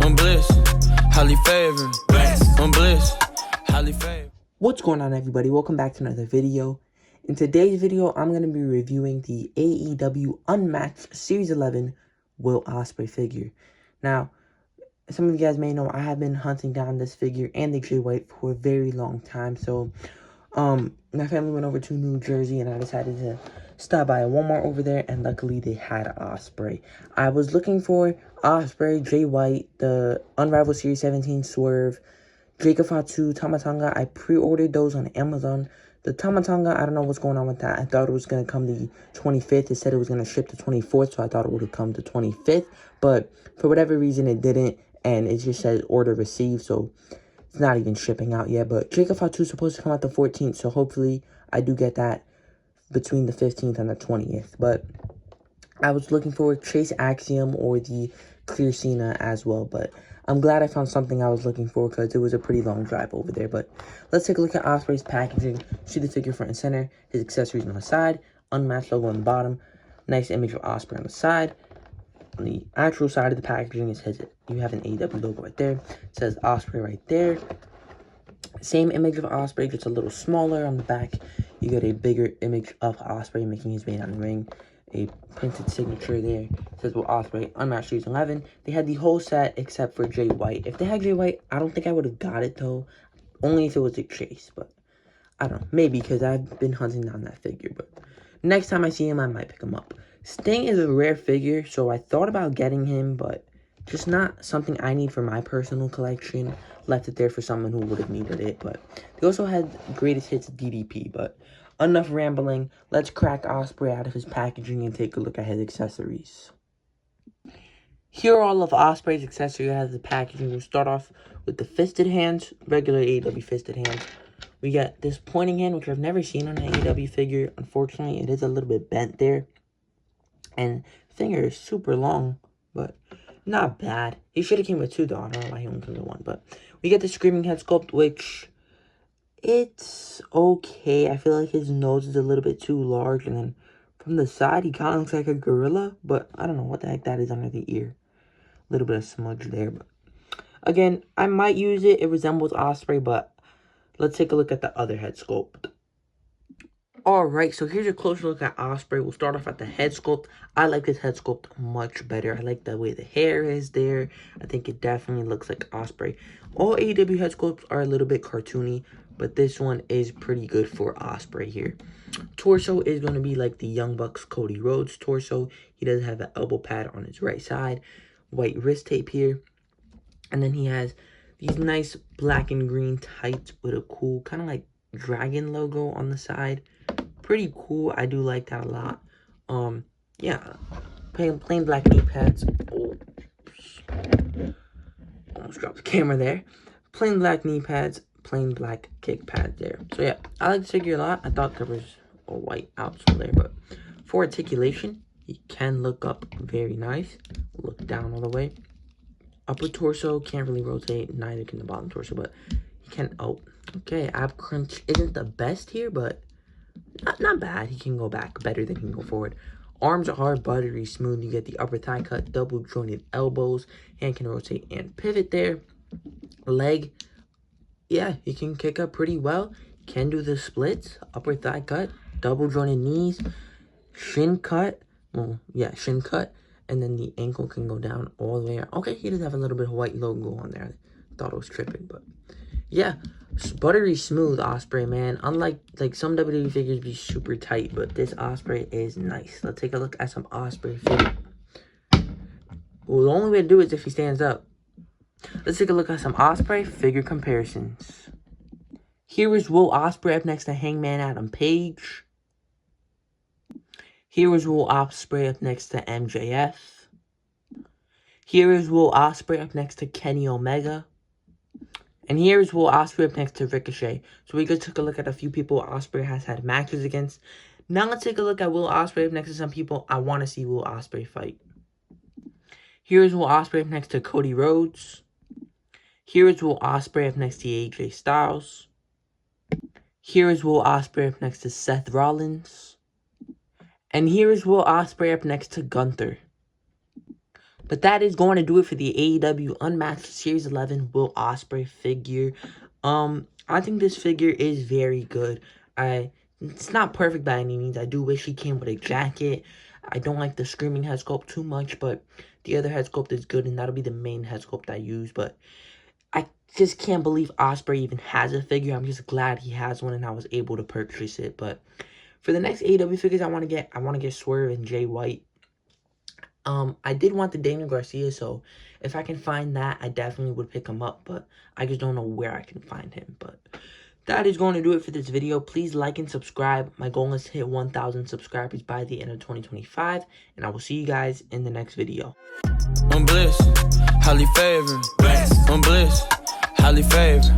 I'm bliss, highly favored. I'm bliss, highly favored. What's going on, everybody? Welcome back to another video. In today's video, I'm going to be reviewing the AEW Unmatched Series 11 Will Ospreay figure. Now, some of you guys may know I have been hunting down this figure and the Jay White for a very long time. So, my family went over to New Jersey and I decided to stop by a Walmart over there, and luckily they had Ospreay. I was looking for Ospreay, Jay White, the Unrivaled Series 17 Swerve, Jacob Fatu, Tamatanga. I pre-ordered those on Amazon. The Tamatanga, I don't know what's going on with that. I thought it was going to come the 25th. It said it was going to ship the 24th, so I thought it would have come the 25th. But for whatever reason, it didn't, and it just says order received, so it's not even shipping out yet. But Jacob Fatu is supposed to come out the 14th, so hopefully I do get that between the 15th and the 20th. But I was looking for Chase Axiom or the Clear Cena as well, but I'm glad I found something I was looking for because it was a pretty long drive over there. But let's take a look at Ospreay's packaging. See the figure front and center, his accessories on the side, Unmatched logo on the bottom, nice image of Ospreay on the side. On the actual side of the packaging, it says you have an AEW logo right there. It says Ospreay right there. Same image of Ospreay, just a little smaller on the back. You get a bigger image of Ospreay making his way down the ring. A printed signature there. It says, well, Ospreay, Unmatched Series 11. They had the whole set except for Jay White. If they had Jay White, I don't think I would have got it, though. Only if it was a Chase, but I don't know. Maybe, because I've been hunting down that figure, but next time I see him, I might pick him up. Sting is a rare figure, so I thought about getting him, but just not something I need for my personal collection. Left it there for someone who would have needed it, but they also had Greatest Hits DDP, but enough rambling. Let's crack Ospreay out of his packaging and take a look at his accessories. Here are all of Ospreay's accessories out of the packaging. We'll start off with the fisted hands, regular AEW fisted hands. We got this pointing hand, which I've never seen on an AEW figure. Unfortunately, it is a little bit bent there. And finger is super long, but not bad. He should have came with two, though. I don't know why he only came with one. But we get the Screaming Head sculpt, which it's okay. I feel like his nose is a little bit too large, and then from the side, he kind of looks like a gorilla, but I don't know what the heck that is under the ear. A little bit of smudge there, but again, I might use it. It resembles Ospreay, but let's take a look at the other head sculpt. Alright, so here's a closer look at Ospreay. We'll start off at the head sculpt. I like this head sculpt much better. I like the way the hair is there. I think it definitely looks like Ospreay. All AEW head sculpts are a little bit cartoony, but this one is pretty good for Ospreay here. Torso is going to be like the Young Bucks Cody Rhodes torso. He does have an elbow pad on his right side. White wrist tape here. And then he has these nice black and green tights with a cool kind of like dragon logo on the side. Pretty cool. I do like that a lot. Yeah. Plain black knee pads. Oops. Almost dropped the camera there. Plain black knee pads. Plain black kick pads there. So yeah, I like this figure a lot. I thought there was a white outsole there, but for articulation, he can look up very nice. Look down all the way. Upper torso can't really rotate. Neither can the bottom torso, but he can. Oh, okay. Ab crunch isn't the best here, but not bad. He can go back better than he can go forward. Arms are buttery smooth. You get the upper thigh cut, double jointed elbows. Hand can rotate and pivot there. Leg, yeah, he can kick up pretty well. Can do the splits, upper thigh cut, double jointed knees, shin cut. Well, yeah, shin cut. And then the ankle can go down all the way around. Okay, he does have a little bit of white logo on there. I thought it was tripping, but yeah. Buttery smooth Ospreay, man. Unlike like some WWE figures be super tight, but this Ospreay is nice. Let's take a look at some Ospreay figure. Well, the only way to do it is if he stands up. Let's take a look at some Ospreay figure comparisons. Here is Will Ospreay up next to Hangman Adam Page. Here is Will Ospreay up next to MJF. Here is Will Ospreay up next to Kenny Omega. And here is Will Ospreay up next to Ricochet. So we just took a look at a few people Ospreay has had matches against. Now let's take a look at Will Ospreay up next to some people I want to see Will Ospreay fight. Here is Will Ospreay up next to Cody Rhodes. Here is Will Ospreay up next to AJ Styles. Here is Will Ospreay up next to Seth Rollins. And here is Will Ospreay up next to Gunther. But that is going to do it for the AEW Unmatched Series 11 Will Ospreay figure. I think this figure is very good. It's not perfect by any means. I do wish he came with a jacket. I don't like the Screaming head sculpt too much, but the other head sculpt is good, and that'll be the main head sculpt I use. But I just can't believe Ospreay even has a figure. I'm just glad he has one, and I was able to purchase it. But for the next AEW figures I want to get Swerve and Jay White. I did want the Daniel Garcia, so if I can find that, I definitely would pick him up, but I just don't know where I can find him. But that is going to do it for this video. Please like and subscribe. My goal is to hit 1,000 subscribers by the end of 2025, and I will see you guys in the next video. I'm bliss, highly favored. I'm bliss, highly favored.